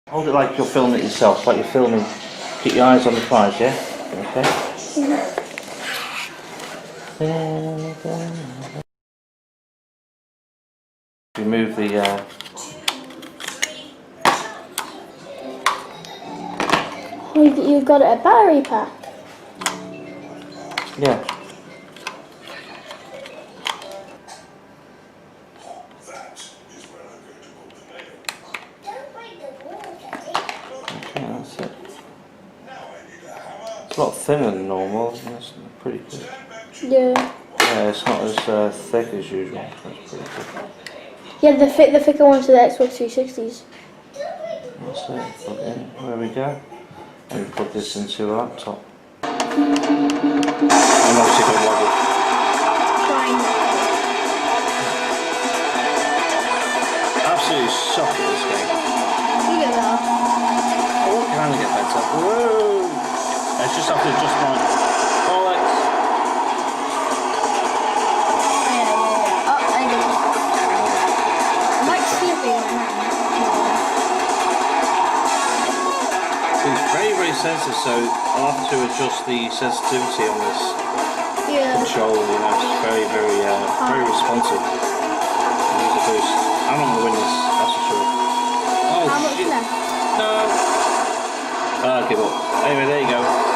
Hold it like you're filming it yourself, like you're filming. Keep your eyes on the prize, yeah? Okay. Remove the You've got a battery pack. yeah. Okay, that's it. It's a lot thinner than normal, isn't it? It's pretty good. Yeah. Yeah, it's not as thick as usual. That's pretty good. Yeah, the thicker ones are the Xbox 360s. That's it. Plug it in. There we go. And we put this into our laptop. And obviously don't log it. Absolutely suck at this game. You get that. Oh, what can I get better? Whoa! I just have to adjust my bollocks. Yeah. Oh, there you go. I'm like slipping right now. It's very, very sensitive, so I'll have to adjust the sensitivity on this control. You know, it's very, very, very responsive. Use the boost. I'm not going to win this, that's for sure. Oh, How much shit. left? No! Give up. Anyway, there you go.